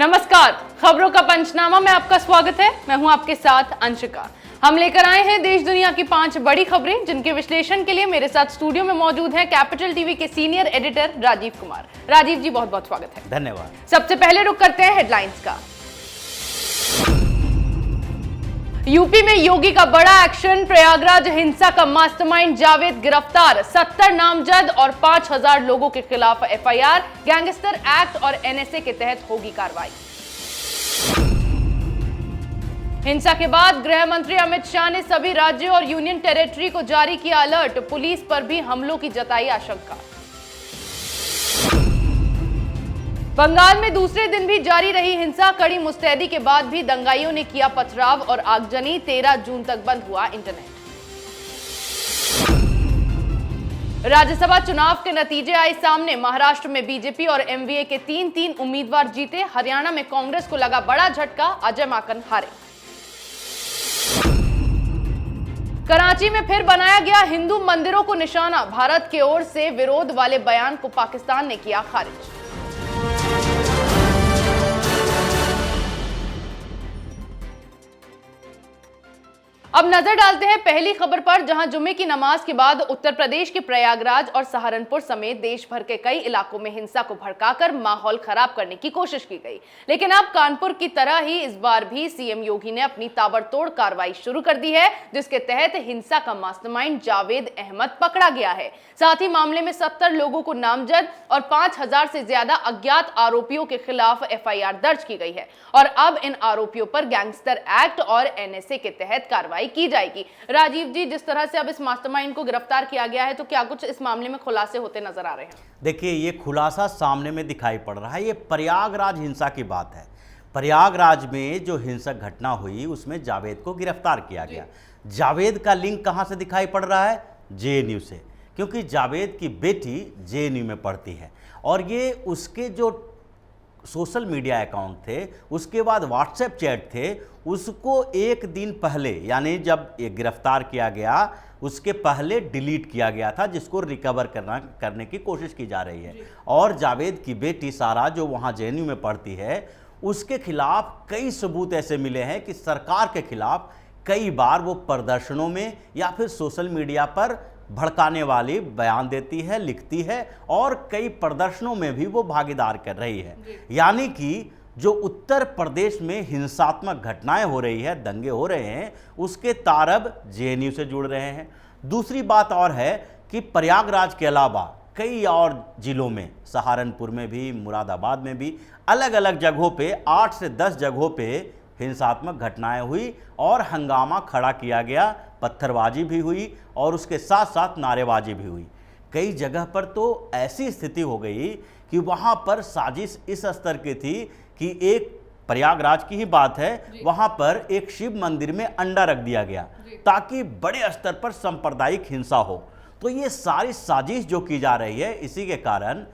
नमस्कार, खबरों का पंचनामा में आपका स्वागत है। मैं हूं आपके साथ अंशिका। हम लेकर आए हैं देश दुनिया की 5 बड़ी खबरें, जिनके विश्लेषण के लिए मेरे साथ स्टूडियो में मौजूद हैं कैपिटल टीवी के सीनियर एडिटर राजीव कुमार। राजीव जी, बहुत बहुत स्वागत है। धन्यवाद। सबसे पहले रुक करते हैं हेडलाइंस का। यूपी में योगी का बड़ा एक्शन, प्रयागराज हिंसा का मास्टरमाइंड जावेद गिरफ्तार, 70 नामजद और 5000 लोगों के खिलाफ एफआईआर, गैंगस्टर एक्ट और एनएसए के तहत होगी कार्रवाई। हिंसा के बाद गृह मंत्री अमित शाह ने सभी राज्यों और यूनियन टेरिटरी को जारी किया अलर्ट, पुलिस पर भी हमलों की जताई आशंका। बंगाल में दूसरे दिन भी जारी रही हिंसा, कड़ी मुस्तैदी के बाद भी दंगाइयों ने किया पथराव और आगजनी, 13 जून तक बंद हुआ इंटरनेट। राज्यसभा चुनाव के नतीजे आए सामने, महाराष्ट्र में बीजेपी और एमवीए के 3 उम्मीदवार जीते, हरियाणा में कांग्रेस को लगा बड़ा झटका, अजय माकन हारे। कराची में फिर बनाया गया हिंदू मंदिरों को निशाना, भारत की ओर से विरोध वाले बयान को पाकिस्तान ने किया खारिज। अब नजर डालते हैं पहली खबर पर, जहां जुम्मे की नमाज के बाद उत्तर प्रदेश के प्रयागराज और सहारनपुर समेत देश भर के कई इलाकों में हिंसा को भड़काकर माहौल खराब करने की कोशिश की गई। लेकिन अब कानपुर की तरह ही इस बार भी सीएम योगी ने अपनी ताबड़तोड़ कार्रवाई शुरू कर दी है, जिसके तहत हिंसा का मास्टरमाइंड जावेद अहमद पकड़ा गया है। साथ ही मामले में 70 लोगों को नामजद और 5000 से ज्यादा अज्ञात आरोपियों के खिलाफ एफआईआर दर्ज की गई है और अब इन आरोपियों पर गैंगस्टर एक्ट और एनएसए के तहत कार्रवाई की जाएगी। राजीव जी, जिस तरह से अब इस मास्टरमाइंड को गिरफ्तार किया गया है, तो क्या कुछ इस मामले में खुलासे होते नजर आ रहे हैं? देखिए, ये खुलासा सामने में दिखाई पड़ रहा है। ये प्रयागराज हिंसा की बात है। प्रयागराज में जो हिंसक घटना हुई उसमें जावेद को गिरफ्तार किया गया। जावेद का लिंक कहां से दिखाई पड़ रहा है? जेएनयू से, क्योंकि जावेद की बेटी जेएनयू में पढ़ती है और ये उसके जो सोशल मीडिया अकाउंट थे, उसके बाद व्हाट्सएप चैट थे, उसको एक दिन पहले, यानी जब ये गिरफ्तार किया गया उसके पहले डिलीट किया गया था, जिसको रिकवर करने की कोशिश की जा रही है। और जावेद की बेटी सारा, जो वहाँ जेएनयू में पढ़ती है, उसके खिलाफ कई सबूत ऐसे मिले हैं कि सरकार के खिलाफ कई बार वो प्रदर्शनों में या फिर सोशल मीडिया पर भड़काने वाली बयान देती है, लिखती है और कई प्रदर्शनों में भी वो भागीदार कर रही है। यानी कि जो उत्तर प्रदेश में हिंसात्मक घटनाएं हो रही है, दंगे हो रहे हैं, उसके तार अब जेएनयू से जुड़ रहे हैं। दूसरी बात और है कि प्रयागराज के अलावा कई और जिलों में, सहारनपुर में भी, मुरादाबाद में भी, अलग अलग जगहों पे 8 से 10 जगहों पे हिंसात्मक घटनाएं हुई और हंगामा खड़ा किया गया, पत्थरबाजी भी हुई और उसके साथ साथ नारेबाजी भी हुई। कई जगह पर तो ऐसी स्थिति हो गई कि वहाँ पर साजिश इस स्तर की थी कि एक प्रयागराज की ही बात है, वहाँ पर एक शिव मंदिर में अंडा रख दिया गया ताकि बड़े स्तर पर सांप्रदायिक हिंसा हो। तो ये सारी साजिश जो की जा रही है, इसी के कारण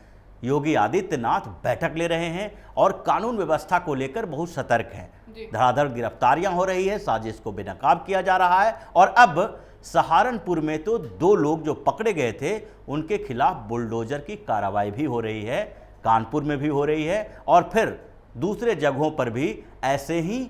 योगी आदित्यनाथ बैठक ले रहे हैं और कानून व्यवस्था को लेकर बहुत सतर्क हैं। धड़ाधड़ गिरफ्तारियां हो रही है, साजिश को बेनकाब किया जा रहा है और अब सहारनपुर में तो 2 लोग जो पकड़े गए थे उनके खिलाफ बुलडोजर की कार्रवाई भी हो रही है, कानपुर में भी हो रही है और फिर दूसरे जगहों पर भी ऐसे ही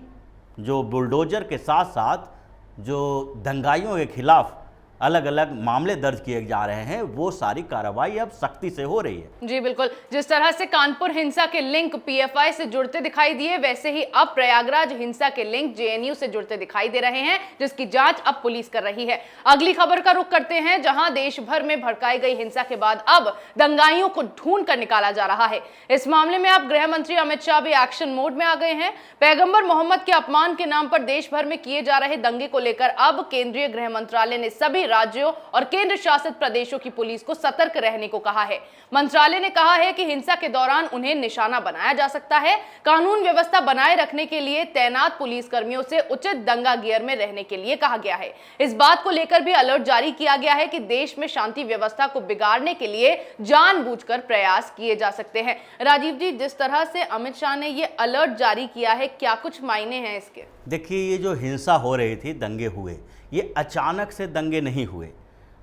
जो बुलडोजर के साथ साथ जो दंगाइयों के खिलाफ अलग अलग मामले दर्ज किए जा रहे हैं, वो सारी कार्रवाई अब सख्ती से हो रही है। जी बिल्कुल, जिस तरह से कानपुर हिंसा के लिंक पीएफआई से जुड़ते दिखाई दिए, वैसे ही अब प्रयागराज हिंसा के लिंक जेएनयू से जुड़ते दिखाई दे रहे हैं, जिसकी जांच अब पुलिस कर रही है। अगली खबर का रुख करते हैं, जहां देश भर में भड़काई गई हिंसा के बाद अब दंगाइयों को ढूंढ कर निकाला जा रहा है। इस मामले में अब गृह मंत्री अमित शाह भी एक्शन मोड में आ गए हैं। पैगंबर मोहम्मद के अपमान के नाम पर देश भर में किए जा रहे दंगे को लेकर अब केंद्रीय गृह मंत्रालय ने सभी राज्यों और केंद्र शासित प्रदेशों की पुलिस को सतर्क रहने को कहा है। मंत्रालय ने कहा है कि हिंसा के दौरान उन्हें निशाना बनाया जा सकता है। कानून व्यवस्था बनाए रखने के लिए तैनात पुलिस कर्मियों से उचित दंगा गियर में रहने के लिए कहा गया है। इस बात को लेकर भी अलर्ट जारी किया गया है कि देश में शांति व्यवस्था को बिगाड़ने के लिए जानबूझकर प्रयास किए जा सकते हैं। राजीव जी, जिस तरह से अमित शाह ने ये अलर्ट जारी किया है, क्या कुछ मायने हैं इसके? देखिए, ये जो हिंसा हो रही थी, दंगे हुए, ये अचानक से दंगे नहीं हुए।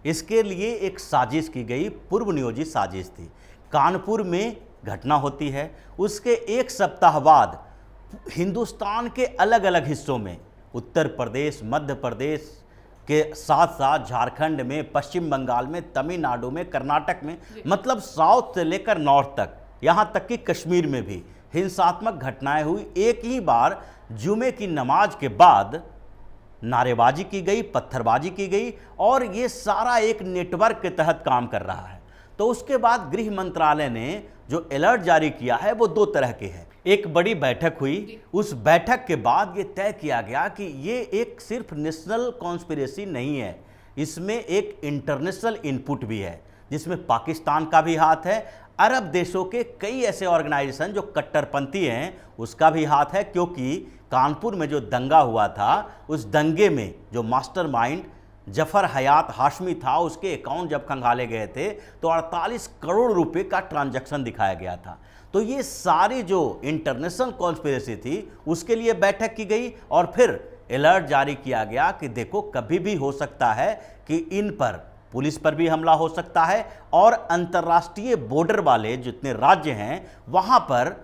इसके लिए एक साजिश की गई, पूर्व नियोजित साजिश थी। कानपुर में घटना होती है, उसके 1 सप्ताह बाद हिंदुस्तान के अलग अलग हिस्सों में, उत्तर प्रदेश, मध्य प्रदेश के साथ साथ झारखंड में, पश्चिम बंगाल में, तमिलनाडु में, कर्नाटक में, मतलब साउथ से लेकर नॉर्थ तक, यहाँ तक कि कश्मीर में भी हिंसात्मक घटनाएं हुई। एक ही बार जुमे की नमाज के बाद नारेबाजी की गई, पत्थरबाजी की गई, और ये सारा एक नेटवर्क के तहत काम कर रहा है। तो उसके बाद गृह मंत्रालय ने जो अलर्ट जारी किया है वो दो तरह के हैं। एक बड़ी बैठक हुई, उस बैठक के बाद ये तय किया गया कि ये एक सिर्फ नेशनल कॉन्स्पिरेसी नहीं है, इसमें एक इंटरनेशनल इनपुट भी है, जिसमें पाकिस्तान का भी हाथ है, अरब देशों के कई ऐसे ऑर्गेनाइजेशन जो कट्टरपंथी हैं उसका भी हाथ है। क्योंकि कानपुर में जो दंगा हुआ था, उस दंगे में जो मास्टरमाइंड जफर हयात हाशमी था, उसके अकाउंट जब खंगाले गए थे तो 48 करोड़ रुपए का ट्रांजैक्शन दिखाया गया था। तो ये सारी जो इंटरनेशनल कॉन्स्पिरेसी थी उसके लिए बैठक की गई, और फिर अलर्ट जारी किया गया कि देखो कभी भी हो सकता है कि इन पर, पुलिस पर भी हमला हो सकता है, और अंतर्राष्ट्रीय बॉर्डर वाले जितने राज्य हैं वहाँ पर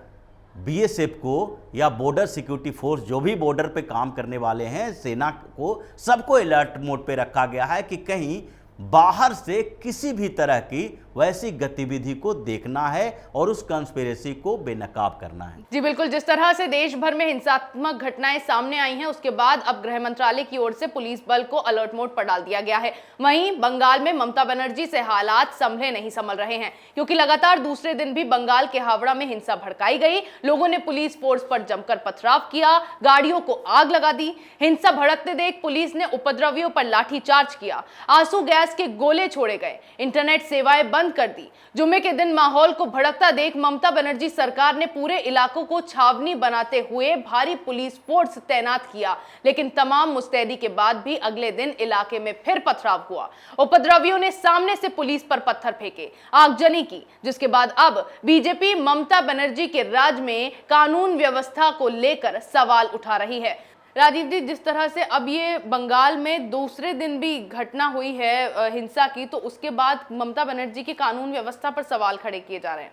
बीएसएफ को या बॉर्डर सिक्योरिटी फोर्स, जो भी बॉर्डर पे काम करने वाले हैं, सेना को, सबको अलर्ट मोड पे रखा गया है कि कहीं बाहर से किसी भी तरह की वैसी गतिविधि को देखना है और उस कंस्पिरेसी को बेनकाब करना है। जी बिल्कुल, जिस तरह से देश भर में हिंसात्मक घटनाएं सामने आई हैं, उसके बाद अब गृह मंत्रालय की ओर से पुलिस बल को अलर्ट मोड पर डाल दिया गया है। वहीं बंगाल में ममता बनर्जी से हालात संभले नहीं संभल रहे हैं, क्योंकि लगातार दूसरे दिन भी बंगाल के हावड़ा में हिंसा भड़काई गई। लोगों ने पुलिस फोर्स पर जमकर पथराव किया, गाड़ियों को आग लगा दी। हिंसा भड़कते देख पुलिस ने उपद्रवियों पर लाठीचार्ज किया, आंसू गैस के गोले छोड़े गए, इंटरनेट सेवाएं बंद कर दी। जुम्मे के दिन माहौल को भड़कता देख ममता बनर्जी सरकार ने पूरे इलाकों को छावनी बनाते हुए भारी पुलिस फोर्स तैनात किया, लेकिन तमाम मुस्तैदी के बाद भी अगले दिन इलाके में फिर पथराव हुआ। उपद्रवियों ने सामने से पुलिस पर पत्थर फेंके, आगजनी की, जिसके बाद अब बीजेपी ममता बनर्जी के राज में कानून व्यवस्था को लेकर सवाल उठा रही है। राजीव जी, जिस तरह से अब ये बंगाल में दूसरे दिन भी घटना हुई है हिंसा की, तो उसके बाद ममता बनर्जी की कानून व्यवस्था पर सवाल खड़े किए जा रहे हैं।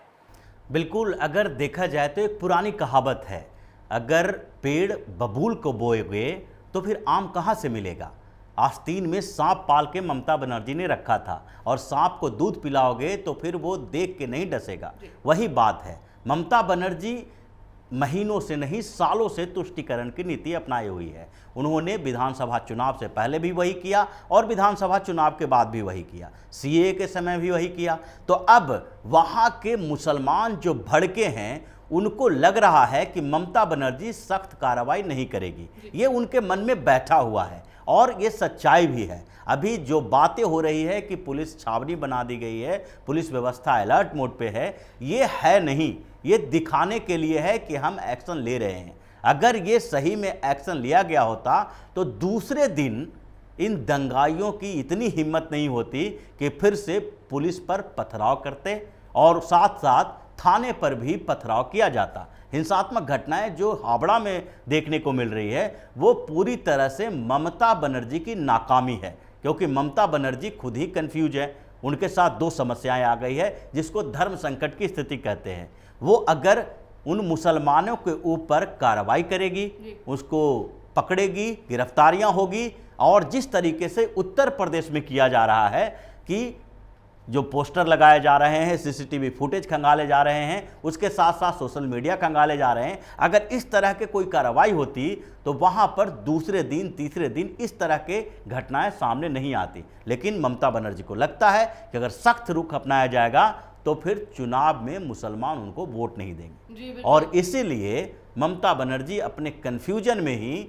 बिल्कुल, अगर देखा जाए तो एक पुरानी कहावत है, अगर पेड़ बबूल को बोएगे तो फिर आम कहाँ से मिलेगा। आस्तीन में सांप पाल के ममता बनर्जी ने रखा था, और सांप को दूध पिलाओगे तो फिर वो देख के नहीं डसेगा। वही बात है, ममता बनर्जी महीनों से नहीं सालों से तुष्टीकरण की नीति अपनाई हुई है। उन्होंने विधानसभा चुनाव से पहले भी वही किया और विधानसभा चुनाव के बाद भी वही किया, सीए के समय भी वही किया। तो अब वहाँ के मुसलमान जो भड़के हैं उनको लग रहा है कि ममता बनर्जी सख्त कार्रवाई नहीं करेगी, ये उनके मन में बैठा हुआ है, और ये सच्चाई भी है। अभी जो बातें हो रही है कि पुलिस छावनी बना दी गई है, पुलिस व्यवस्था अलर्ट मोड पे है, ये है नहीं, ये दिखाने के लिए है कि हम एक्शन ले रहे हैं। अगर ये सही में एक्शन लिया गया होता तो दूसरे दिन इन दंगाइयों की इतनी हिम्मत नहीं होती कि फिर से पुलिस पर पथराव करते, और साथ साथ थाने पर भी पथराव किया जाता। हिंसात्मक घटनाएं जो हावड़ा में देखने को मिल रही है वो पूरी तरह से ममता बनर्जी की नाकामी है, क्योंकि ममता बनर्जी खुद ही कंफ्यूज है। उनके साथ दो समस्याएं आ गई है जिसको धर्म संकट की स्थिति कहते हैं। वो अगर उन मुसलमानों के ऊपर कार्रवाई करेगी, उसको पकड़ेगी, गिरफ्तारियां होगी, और जिस तरीके से उत्तर प्रदेश में किया जा रहा है कि जो पोस्टर लगाए जा रहे हैं, सीसीटीवी फुटेज खंगाले जा रहे हैं, उसके साथ साथ सोशल मीडिया खंगाले जा रहे हैं, अगर इस तरह के कोई कार्रवाई होती तो वहाँ पर दूसरे दिन तीसरे दिन इस तरह के घटनाएं सामने नहीं आती। लेकिन ममता बनर्जी को लगता है कि अगर सख्त रुख अपनाया जाएगा तो फिर चुनाव में मुसलमान उनको वोट नहीं देंगे, और इसीलिए ममता बनर्जी अपने कन्फ्यूजन में ही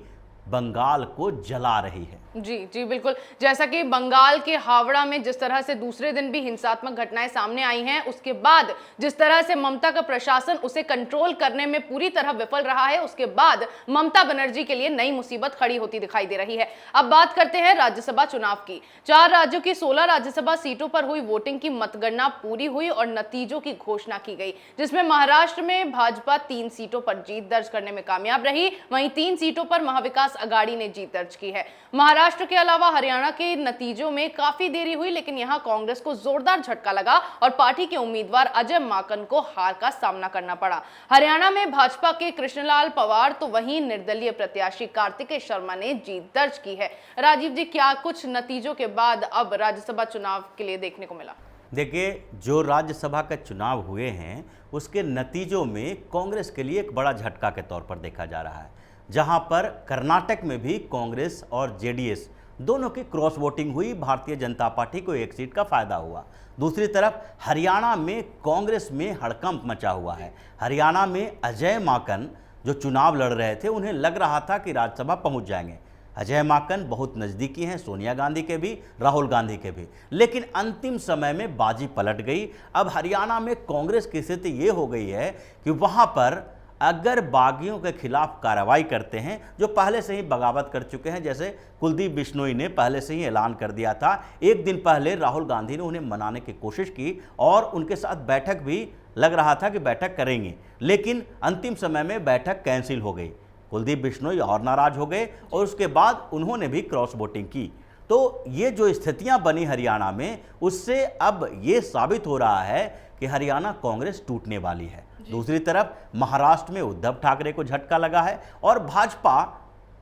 बंगाल को जला रही है। जी जी बिल्कुल, जैसा कि बंगाल के हावड़ा में जिस तरह से दूसरे दिन भी हिंसात्मक घटनाएं सामने आई हैं, उसके बाद जिस तरह से ममता का प्रशासन उसे कंट्रोल करने में पूरी तरह विफल रहा है, उसके बाद ममता बनर्जी के लिए नई मुसीबत खड़ी होती दिखाई दे रही है। अब बात करते हैं राज्यसभा चुनाव की। 4 राज्यों की 16 राज्यसभा सीटों पर हुई वोटिंग की मतगणना पूरी हुई और नतीजों की घोषणा की गई, जिसमें महाराष्ट्र में भाजपा 3 सीटों पर जीत दर्ज करने में कामयाब रही। वहीं 3 सीटों पर महाविकास विकास अघाड़ी ने जीत दर्ज की है। महाराष्ट्र के अलावा हरियाणा के नतीजों में काफी देरी हुई, लेकिन यहां कांग्रेस को जोरदार झटका लगा और पार्टी के उम्मीदवार अजय माकन को हार का सामना करना पड़ा। हरियाणा में भाजपा के कृष्णलाल पंवार तो वहीं निर्दलीय प्रत्याशी कार्तिकेय शर्मा ने जीत दर्ज की है। राजीव जी, क्या कुछ नतीजों के बाद अब राज्यसभा चुनाव के लिए देखने को मिला? देखिए, जो राज्यसभा के चुनाव हुए हैं उसके नतीजों में कांग्रेस के लिए एक बड़ा झटका के तौर पर देखा जा रहा है, जहां पर कर्नाटक में भी कांग्रेस और जेडीएस दोनों की क्रॉस वोटिंग हुई। भारतीय जनता पार्टी को एक सीट का फायदा हुआ। दूसरी तरफ हरियाणा में कांग्रेस में हड़कंप मचा हुआ है। हरियाणा में अजय माकन जो चुनाव लड़ रहे थे, उन्हें लग रहा था कि राज्यसभा पहुंच जाएंगे। अजय माकन बहुत नज़दीकी हैं सोनिया गांधी के भी, राहुल गांधी के भी, लेकिन अंतिम समय में बाजी पलट गई। अब हरियाणा में कांग्रेस की स्थिति ये हो गई है कि वहां पर अगर बागियों के खिलाफ कार्रवाई करते हैं, जो पहले से ही बगावत कर चुके हैं, जैसे कुलदीप बिश्नोई ने पहले से ही ऐलान कर दिया था। एक दिन पहले राहुल गांधी ने उन्हें मनाने की कोशिश की और उनके साथ बैठक भी लग रहा था कि बैठक करेंगे, लेकिन अंतिम समय में बैठक कैंसिल हो गई। कुलदीप बिश्नोई और नाराज हो गए और उसके बाद उन्होंने भी क्रॉस वोटिंग की। तो ये जो स्थितियां बनी हरियाणा में, उससे अब ये साबित हो रहा है कि हरियाणा कांग्रेस टूटने वाली है। दूसरी तरफ महाराष्ट्र में उद्धव ठाकरे को झटका लगा है और भाजपा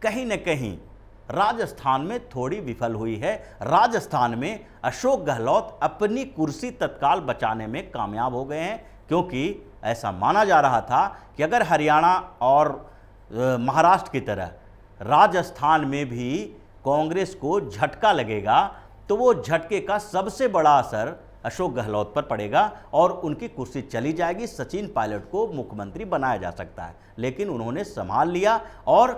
कहीं न कहीं राजस्थान में थोड़ी विफल हुई है। राजस्थान में अशोक गहलोत अपनी कुर्सी तत्काल बचाने में कामयाब हो गए हैं, क्योंकि ऐसा माना जा रहा था कि अगर हरियाणा और महाराष्ट्र की तरह राजस्थान में भी कांग्रेस को झटका लगेगा तो वो झटके का सबसे बड़ा असर अशोक गहलोत पर पड़ेगा और उनकी कुर्सी चली जाएगी। सचिन पायलट को मुख्यमंत्री बनाया जा सकता है, लेकिन उन्होंने संभाल लिया और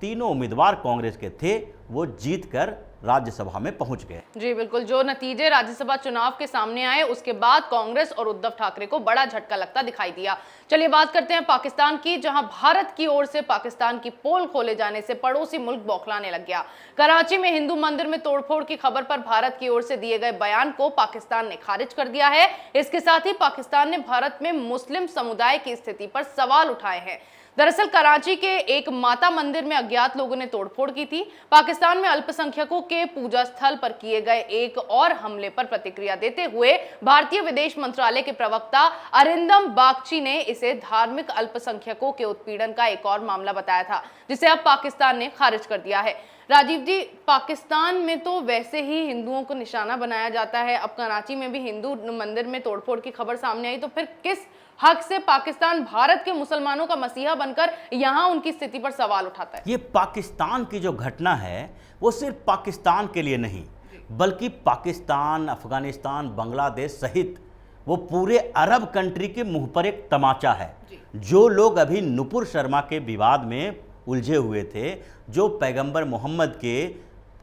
तीनों उम्मीदवार कांग्रेस के थे वो जीतकर राज्यसभा में पहुंच गए। जी बिल्कुल, जो नतीजे राज्यसभा चुनाव के सामने आए उसके बाद कांग्रेस और उद्धव ठाकरे को बड़ा झटका लगता दिखाई दिया। चलिए बात करते हैं पाकिस्तान की, जहां भारत की ओर से पाकिस्तान की पोल खोले जाने से पड़ोसी मुल्क बौखलाने लग गया। कराची में हिंदू मंदिर में तोड़फोड़ की खबर पर भारत की ओर से दिए गए बयान को पाकिस्तान ने खारिज कर दिया है। इसके साथ ही पाकिस्तान ने भारत में मुस्लिम समुदाय की स्थिति पर सवाल उठाए हैं। दरअसल कराची के एक माता मंदिर में अज्ञात लोगों ने तोड़फोड़ की थी। पाकिस्तान में अल्पसंख्यकों के पूजा स्थल पर किए गए एक और हमले पर प्रतिक्रिया देते हुए भारतीय विदेश मंत्रालय के प्रवक्ता अरिंदम बागची ने इसे धार्मिक अल्पसंख्यकों के उत्पीड़न का एक और मामला बताया था, जिसे अब पाकिस्तान ने खारिज कर दिया है। राजीव जी, पाकिस्तान में तो वैसे ही हिंदुओं को निशाना बनाया जाता है, अब कराची में भी हिंदू मंदिर में तोड़फोड़ की खबर सामने आई, तो फिर किस हक से पाकिस्तान भारत के मुसलमानों का मसीहा बनकर यहां उनकी स्थिति पर सवाल उठाता है? ये पाकिस्तान की जो घटना है वो सिर्फ पाकिस्तान के लिए नहीं, बल्कि पाकिस्तान, अफगानिस्तान, बांग्लादेश सहित वो पूरे अरब कंट्री के मुंह पर एक तमाचा है। जो लोग अभी नुपुर शर्मा के विवाद में उलझे हुए थे, जो पैगंबर मोहम्मद के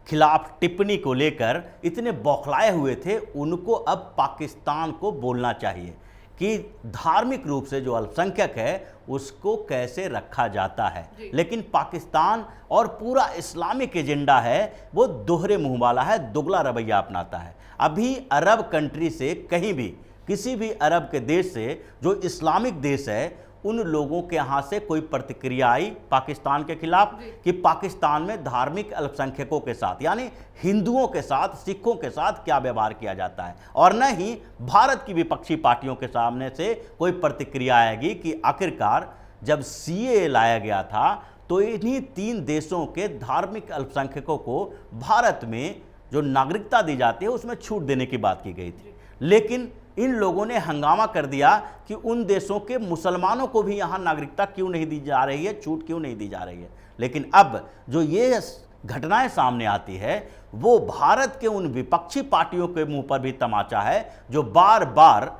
खिलाफ टिप्पणी को लेकर इतने बौखलाए हुए थे, उनको अब पाकिस्तान को बोलना चाहिए कि धार्मिक रूप से जो अल्पसंख्यक है उसको कैसे रखा जाता है। लेकिन पाकिस्तान और पूरा इस्लामिक एजेंडा है वो दोहरे मुंह वाला है, दुगला रवैया अपनाता है। अभी अरब कंट्री से कहीं भी, किसी भी अरब के देश से जो इस्लामिक देश है, उन लोगों के यहाँ से कोई प्रतिक्रिया आई पाकिस्तान के खिलाफ कि पाकिस्तान में धार्मिक अल्पसंख्यकों के साथ, यानी हिंदुओं के साथ, सिखों के साथ क्या व्यवहार किया जाता है, और न ही भारत की विपक्षी पार्टियों के सामने से कोई प्रतिक्रिया आएगी कि आखिरकार जब सीएए लाया गया था तो इन्हीं 3 देशों के धार्मिक अल्पसंख्यकों को भारत में जो नागरिकता दी जाती है उसमें छूट देने की बात की गई थी। लेकिन इन लोगों ने हंगामा कर दिया कि उन देशों के मुसलमानों को भी यहाँ नागरिकता क्यों नहीं दी जा रही है, छूट क्यों नहीं दी जा रही है। लेकिन अब जो ये घटनाएं सामने आती है वो भारत के उन विपक्षी पार्टियों के मुंह पर भी तमाचा है जो बार बार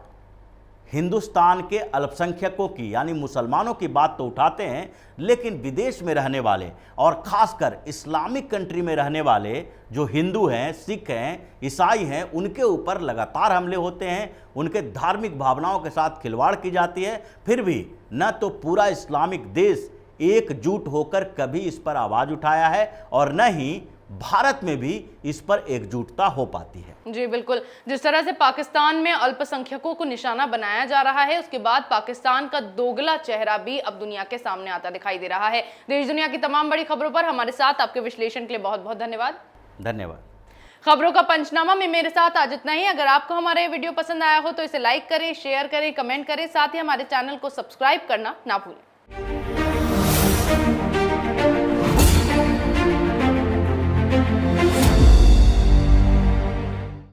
हिंदुस्तान के अल्पसंख्यकों की, यानी मुसलमानों की बात तो उठाते हैं, लेकिन विदेश में रहने वाले और खासकर इस्लामिक कंट्री में रहने वाले जो हिंदू हैं, सिख हैं, ईसाई हैं, उनके ऊपर लगातार हमले होते हैं, उनके धार्मिक भावनाओं के साथ खिलवाड़ की जाती है। फिर भी न तो पूरा इस्लामिक देश एकजुट होकर कभी इस पर आवाज उठाया है और न ही भारत में भी इस पर एकजुटता हो पाती है। जी बिल्कुल, जिस तरह से पाकिस्तान में अल्पसंख्यकों को निशाना बनाया जा रहा है, उसके बाद पाकिस्तान का दोगला चेहरा भी अब दुनिया के सामने आता दिखाई दे रहा है। देश दुनिया की तमाम बड़ी खबरों पर हमारे साथ आपके विश्लेषण के लिए बहुत बहुत धन्यवाद। धन्यवाद। खबरों का पंचनामा में मेरे साथ आज इतना ही। अगर आपको हमारा ये वीडियो पसंद आया हो तो इसे लाइक करें, शेयर करें, कमेंट करें, साथ ही हमारे चैनल को सब्सक्राइब करना ना भूलें।